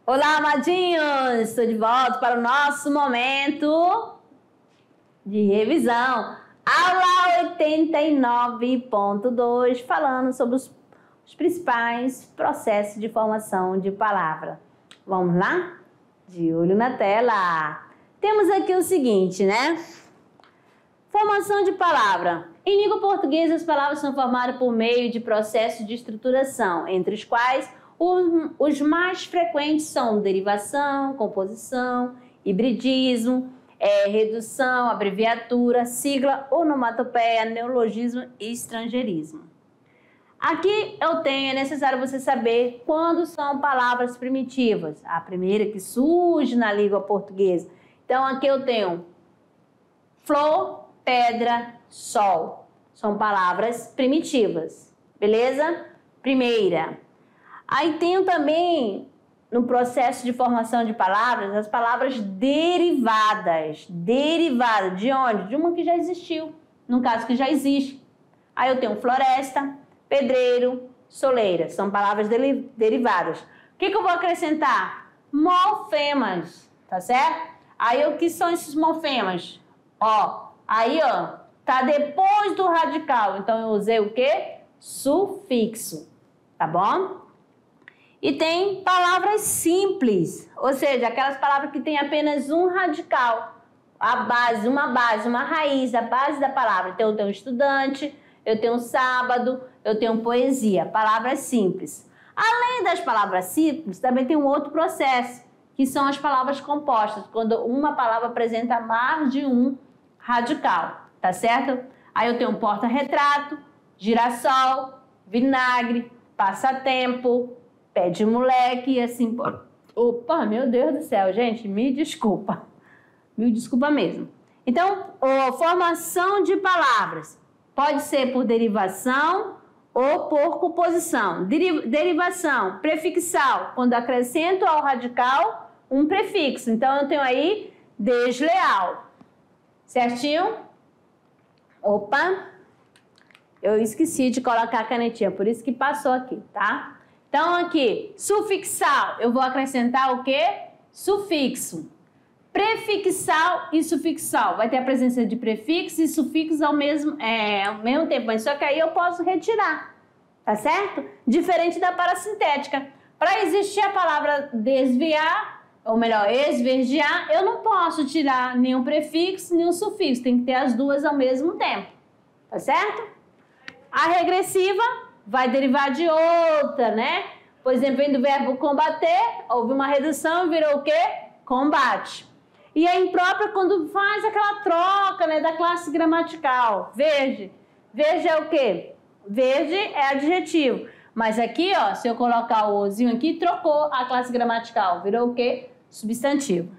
Olá, amadinhos! Estou de volta para o nosso momento de revisão. Aula 89.2, falando sobre os principais processos de formação de palavra. Vamos lá? De olho na tela. Temos aqui o seguinte, né? Formação de palavra. Em língua portuguesa, as palavras são formadas por meio de processos de estruturação, entre os quais os mais frequentes são derivação, composição, hibridismo, redução, abreviatura, sigla, onomatopeia, neologismo e estrangeirismo. Aqui é necessário você saber quando são palavras primitivas. A primeira que surge na língua portuguesa. Então, aqui eu tenho flor, pedra, sol. São palavras primitivas, beleza? Primeira. Aí tenho também, no processo de formação de palavras, as palavras derivadas. Derivadas de onde? De uma que já existiu, no caso que já existe. Aí eu tenho floresta, pedreiro, soleira. São palavras derivadas. O que eu vou acrescentar? Morfemas, tá certo? Aí o que são esses morfemas? Aí tá depois do radical. Então eu usei o quê? Sufixo, tá bom? E tem palavras simples, ou seja, aquelas palavras que tem apenas um radical, uma raiz, a base da palavra. Então eu tenho estudante, eu tenho sábado, eu tenho poesia, palavras simples. Além das palavras simples, também tem um outro processo, que são as palavras compostas, quando uma palavra apresenta mais de um radical, tá certo? Aí eu tenho porta-retrato, girassol, vinagre, passatempo, pé de moleque e assim... Opa, meu Deus do céu, gente, me desculpa. Me desculpa mesmo. Então, formação de palavras pode ser por derivação ou por composição. Derivação, prefixal, quando acrescento ao radical um prefixo. Então, eu tenho aí desleal. Certinho? Opa, eu esqueci de colocar a canetinha, por isso que passou aqui, tá? Então, aqui, sufixal, eu vou acrescentar o quê? Sufixo. Prefixal e sufixal. Vai ter a presença de prefixo e sufixo ao mesmo tempo, mas só que aí eu posso retirar, tá certo? Diferente da parassintética. Para existir a palavra desviar, ou melhor, esverdear, eu não posso tirar nenhum prefixo, nenhum sufixo. Tem que ter as duas ao mesmo tempo, tá certo? A regressiva vai derivar de outra, né? Por exemplo, vem do verbo combater, houve uma redução e virou o quê? Combate. E a imprópria quando faz aquela troca, né, da classe gramatical. Verde. Verde é o quê? Verde é adjetivo. Mas aqui, se eu colocar o ozinho aqui, trocou a classe gramatical. Virou o quê? Substantivo.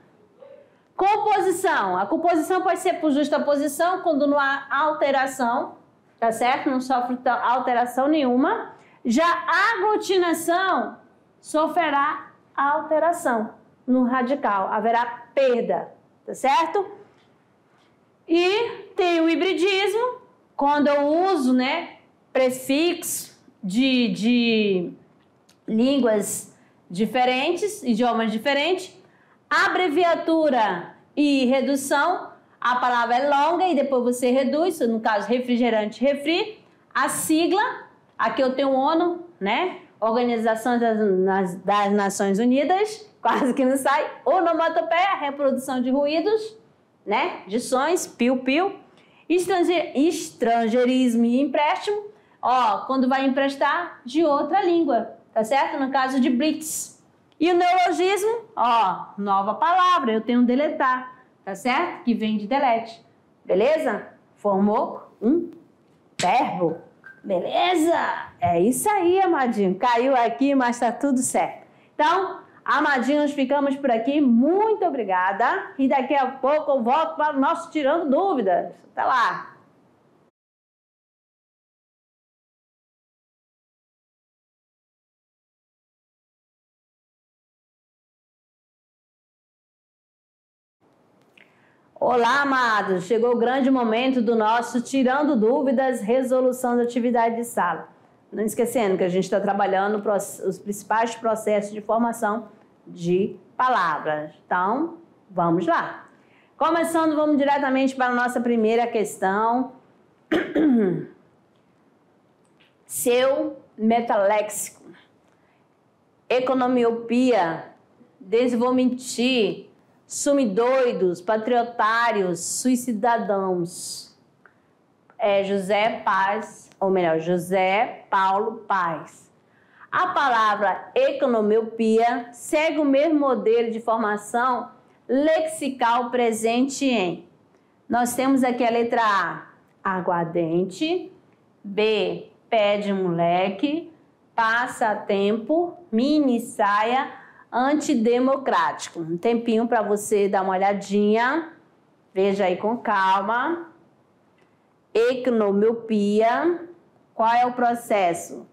Composição. A composição pode ser por justaposição, quando não há alteração. Tá certo? Não sofre alteração nenhuma. Já a aglutinação sofrerá alteração no radical. Haverá perda, tá certo? E tem o hibridismo, quando eu uso, né, prefixo de línguas diferentes, idiomas diferentes. Abreviatura e redução. A palavra é longa e depois você reduz, no caso refrigerante, refri. A sigla, aqui eu tenho ONU, né? Organização das Nações Unidas, quase que não sai. Onomatopeia, reprodução de ruídos, né? De sons, piu-piu. Estrangeirismo e empréstimo, quando vai emprestar de outra língua, tá certo? No caso de blitz. E o neologismo, nova palavra, eu tenho deletar. Tá certo? Que vem de delete. Beleza? Formou um verbo. Beleza? É isso aí, amadinho. Caiu aqui, mas tá tudo certo. Então, amadinhos, ficamos por aqui. Muito obrigada. E daqui a pouco eu volto para o nosso Tirando Dúvidas. Até lá! Olá, amados! Chegou o grande momento do nosso Tirando Dúvidas, resolução da atividade de sala. Não esquecendo que a gente está trabalhando os principais processos de formação de palavras. Então, vamos lá. Começando, vamos diretamente para a nossa primeira questão. Seu metaléxico. Economiopia, desvomenti, sumidoidos, patriotários, suicidadãos. José Paz, ou melhor, José Paulo Paz. A palavra economiopia segue o mesmo modelo de formação lexical presente em. Nós temos aqui a letra A, aguardente, B, pé de moleque, passatempo, mini saia, antidemocrático. Um tempinho para você dar uma olhadinha, veja aí com calma. Economiopia, qual é o processo?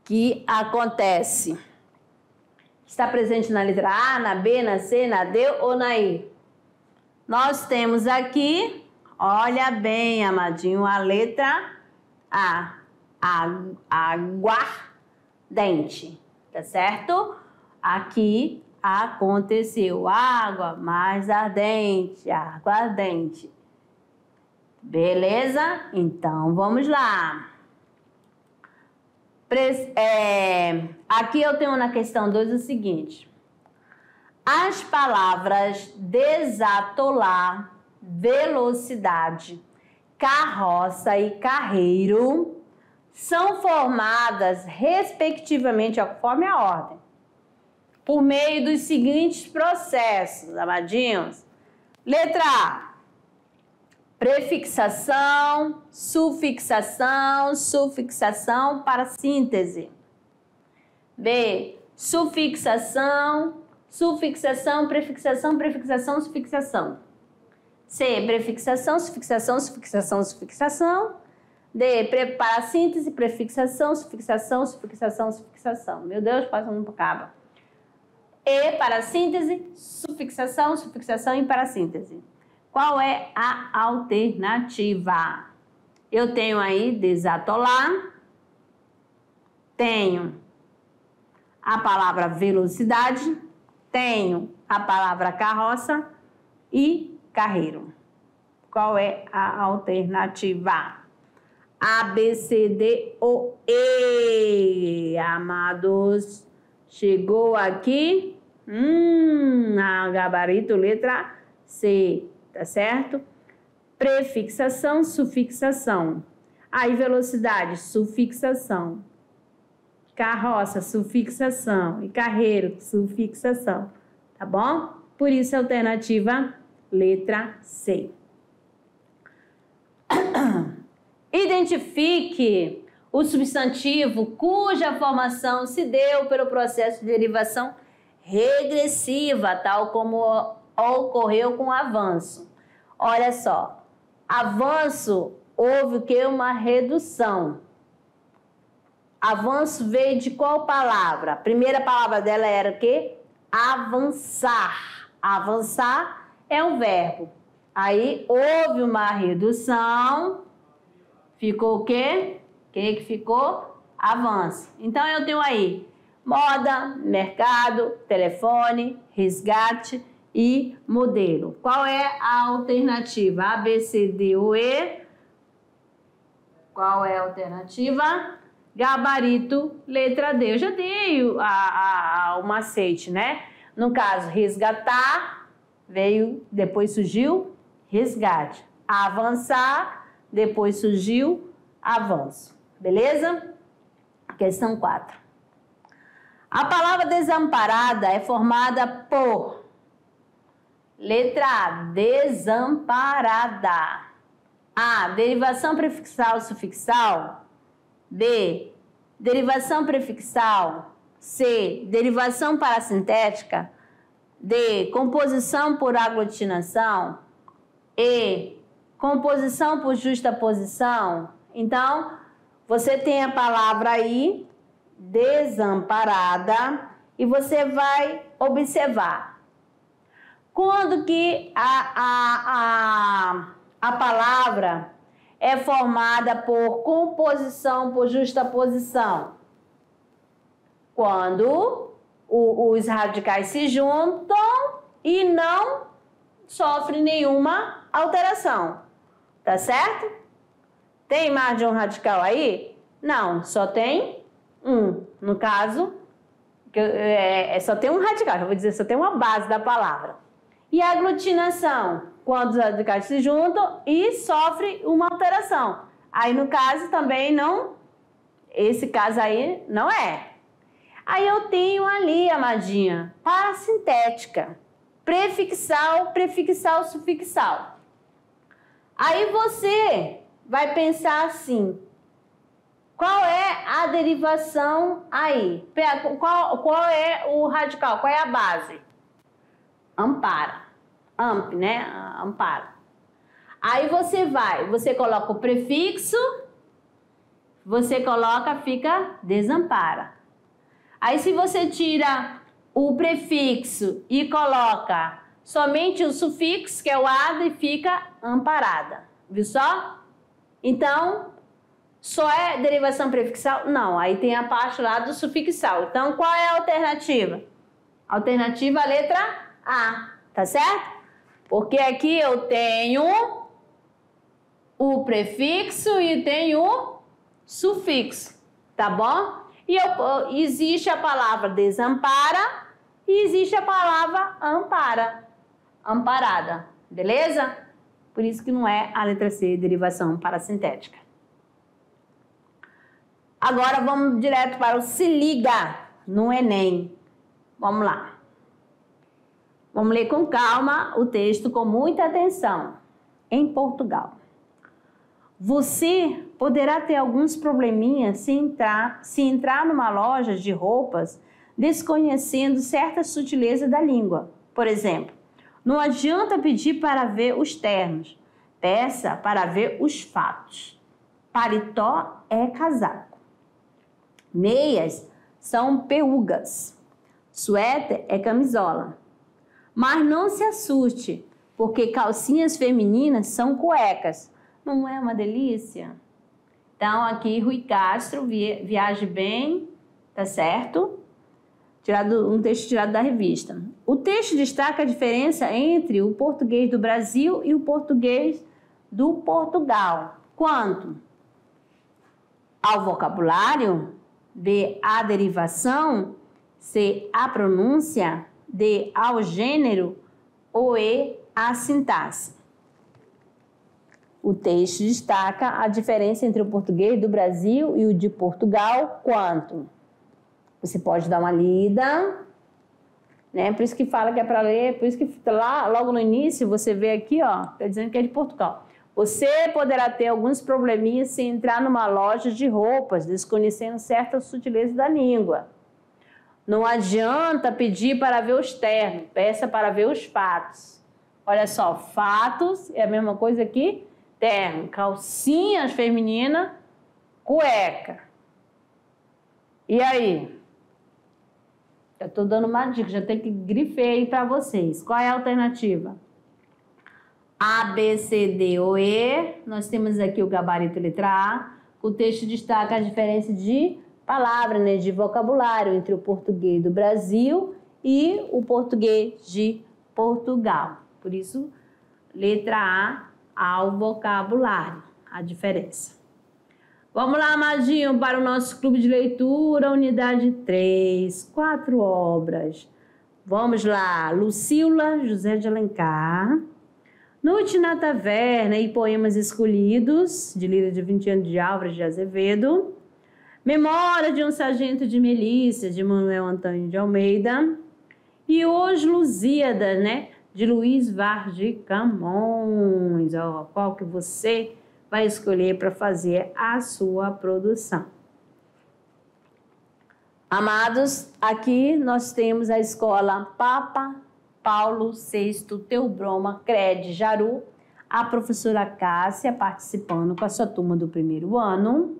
Que acontece? Está presente na letra A, na B, na C, na D ou na I? Nós temos aqui, olha bem, amadinho, a letra A, aguardente, tá certo? Aqui aconteceu água mais ardente, aguardente. Beleza? Então, vamos lá. Aqui eu tenho na questão 2 o seguinte. As palavras desatolar, velocidade, carroça e carreiro são formadas, respectivamente, conforme a ordem, por meio dos seguintes processos, amadinhos. Letra A, prefixação, sufixação para síntese. B, sufixação, prefixação, sufixação. C, prefixação, sufixação. D, para síntese, prefixação, sufixação. Meu Deus, quase não acaba. E, para síntese, sufixação e para síntese. Qual é a alternativa? Eu tenho aí desatolar, tenho a palavra velocidade, tenho a palavra carroça e carreiro. Qual é a alternativa? A, B, C, D ou E, amados. Chegou aqui, a gabarito, letra C, tá certo? Prefixação, sufixação. Aí, velocidade, sufixação. Carroça, sufixação. E carreiro, sufixação. Tá bom? Por isso, a alternativa, letra C. Identifique o substantivo cuja formação se deu pelo processo de derivação regressiva, tal como ocorreu com o avanço. Olha só, avanço, houve o que? Uma redução. Avanço veio de qual palavra? A primeira palavra dela era o quê? Avançar. Avançar é um verbo. Aí houve uma redução, ficou o quê? O que ficou? Avanço. Então eu tenho aí moda, mercado, telefone, resgate e modelo. Qual é a alternativa? A, B, C, D ou E? Qual é a alternativa? Gabarito, letra D. Eu já dei o macete, né? No caso, resgatar, veio, depois surgiu resgate. Avançar, depois surgiu avanço. Beleza? Questão 4. A palavra desamparada é formada por letra A, desamparada. A, derivação prefixal sufixal. B, derivação prefixal. C, derivação parasintética. D, composição por aglutinação. E, composição por justaposição. Então, você tem a palavra aí, desamparada, e você vai observar. Quando que a palavra é formada por composição por justaposição? Quando os radicais se juntam e não sofrem nenhuma alteração. Tá certo? Tem mais de um radical aí? Não, só tem um. No caso, só tem um radical, eu vou dizer, só tem uma base da palavra. E a aglutinação? Quando os radicais se juntam e sofrem uma alteração. Aí, no caso, também não, esse caso aí não é. Aí eu tenho ali, amadinha, parasintética, prefixal, prefixal, sufixal. Aí você vai pensar assim, qual é a derivação aí? Qual é o radical? Qual é a base? Ampara. Amp, né? Ampara. Aí você coloca o prefixo, fica desampara. Aí se você tira o prefixo e coloca somente o sufixo, que é o ado, e fica amparada. Viu só? Então, só é derivação prefixal? Não, aí tem a parte lá do sufixal. Então, qual é a alternativa? Alternativa, a letra A, tá certo? Porque aqui eu tenho o prefixo e tenho o sufixo, tá bom? E existe a palavra desampara e existe a palavra ampara, amparada, beleza? Por isso que não é a letra C, derivação parasintética. Agora vamos direto para o Se Liga no Enem. Vamos lá. Vamos ler com calma o texto com muita atenção. Em Portugal. Você poderá ter alguns probleminhas se entrar numa loja de roupas desconhecendo certas sutilezas da língua. Por exemplo, não adianta pedir para ver os ternos. Peça para ver os fatos. Paletó é casaco. Meias são peugas. Suéter é camisola. Mas não se assuste, porque calcinhas femininas são cuecas. Não é uma delícia? Então, aqui, Rui Castro, Viaje Bem, tá certo? Um texto tirado da revista. O texto destaca a diferença entre o português do Brasil e o português do Portugal. Quanto ao vocabulário, B, a derivação, C, a pronúncia, D, ao gênero, ou E, a sintaxe. O texto destaca a diferença entre o português do Brasil e o de Portugal. Quanto? Você pode dar uma lida, né? Por isso que fala que é para ler, por isso que lá, logo no início, você vê aqui, ó, tá dizendo que é de Portugal. Você poderá ter alguns probleminhas se entrar numa loja de roupas, desconhecendo certas sutilezas da língua. Não adianta pedir para ver os ternos, peça para ver os fatos. Olha só, fatos é a mesma coisa que terno. Calcinhas femininas, cueca. E aí? Eu estou dando uma dica, já tem que grifei aí para vocês. Qual é a alternativa? A, B, C, D ou E. Nós temos aqui o gabarito letra A. O texto destaca a diferença de palavra, né, de vocabulário entre o português do Brasil e o português de Portugal. Por isso, letra A, ao vocabulário, a diferença. Vamos lá, amadinho, para o nosso clube de leitura, unidade 3, 4 obras. Vamos lá, Lucila José de Alencar, Noite na Taverna e Poemas Escolhidos, de Lira de 20 anos de Álvares de Azevedo, Memória de um Sargento de Milícia, de Manuel Antônio de Almeida, e Os Lusíadas, né, de Luiz Vaz de Camões. Ó, qual que você vai escolher para fazer a sua produção? Amados, aqui nós temos a escola Papa Paulo VI Teobroma Cred Jaru, a professora Cássia participando com a sua turma do primeiro ano.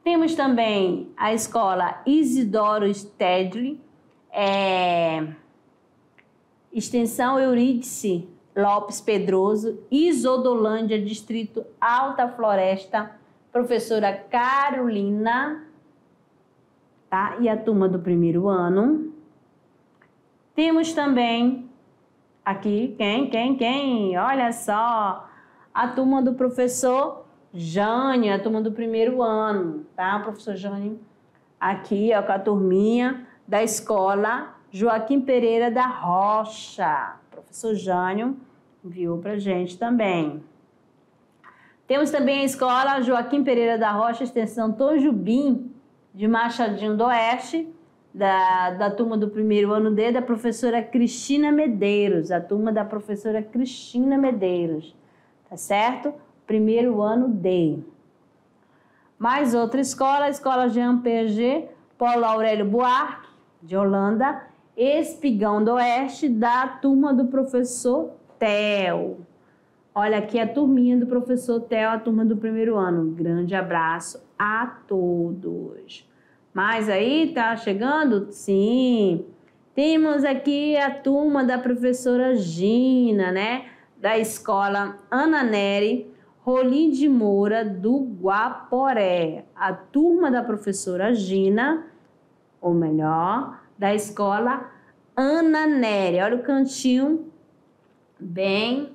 Temos também a escola Isidoro Stedley, extensão Eurídice Lopes Pedroso, Isodolândia, distrito Alta Floresta, professora Carolina tá? E a turma do primeiro ano. Temos também aqui, quem? Olha só, a turma do professor Jânio, a turma do primeiro ano, tá? O professor Jânio aqui, ó, com a turminha da escola Joaquim Pereira da Rocha. O professor Jânio enviou pra gente também. Temos também a escola Joaquim Pereira da Rocha, extensão Tom Jubim, de Machadinho do Oeste, da turma do primeiro ano D, da professora Cristina Medeiros, a turma da professora Cristina Medeiros, tá certo? Primeiro ano D. Mais outra escola, a escola Jean Piaget, Paulo Aurélio Buarque, de Holanda, Espigão do Oeste, da turma do professor Theo. Olha aqui a turminha do professor Theo, a turma do primeiro ano. Grande abraço a todos. Mas aí, tá chegando? Sim. Temos aqui a turma da professora Gina, né? Da escola Ana Nery Rolim de Moura, do Guaporé. A turma da professora Gina, ou melhor, da escola Ana Nery. Olha o cantinho bem...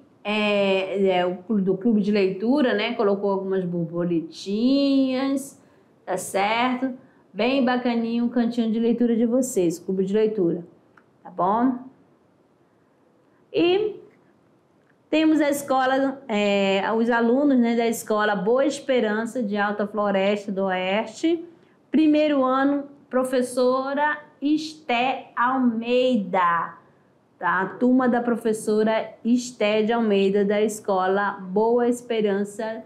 do clube de leitura, né? Colocou algumas borboletinhas, tá certo? Bem bacaninho o cantinho de leitura de vocês, clube de leitura, tá bom? E temos a escola, os alunos, né, da escola Boa Esperança de Alta Floresta do Oeste, primeiro ano, professora Esté Almeida. Tá? A turma da professora Esté de Almeida, da escola Boa Esperança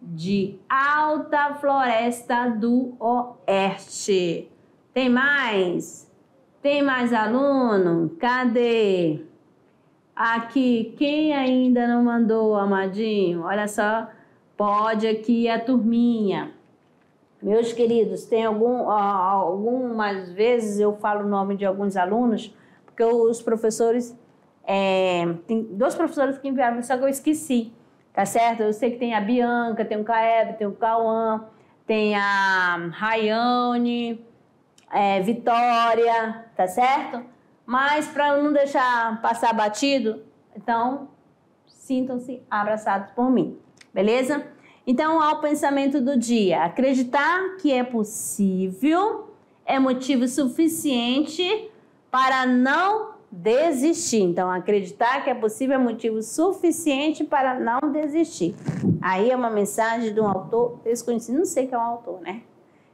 de Alta Floresta do Oeste. Tem mais? Tem mais aluno? Cadê? Aqui, quem ainda não mandou, amadinho? Olha só, pode aqui a turminha. Meus queridos, tem algumas vezes eu falo o nome de alguns alunos, porque os professores, tem 2 professores que enviaram, só que eu esqueci, tá certo? Eu sei que tem a Bianca, tem o Caeb, tem o Cauã, tem a Rayane, Vitória, tá certo? Mas para não deixar passar batido, então sintam-se abraçados por mim, beleza? Então, ao pensamento do dia, acreditar que é possível é motivo suficiente para não desistir. Então, acreditar que é possível é motivo suficiente para não desistir. Aí é uma mensagem de um autor desconhecido, não sei quem é o autor, né?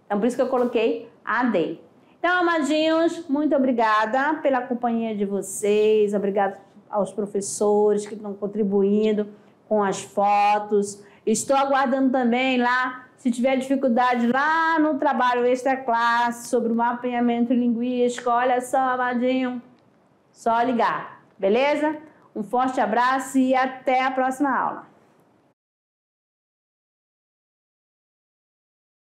Então, por isso que eu coloquei AD. Então, amadinhos, muito obrigada pela companhia de vocês, obrigado aos professores que estão contribuindo com as fotos. Estou aguardando também lá, se tiver dificuldade lá no trabalho extra classe sobre o mapeamento linguístico, olha só, amadinho, só ligar, beleza? Um forte abraço e até a próxima aula.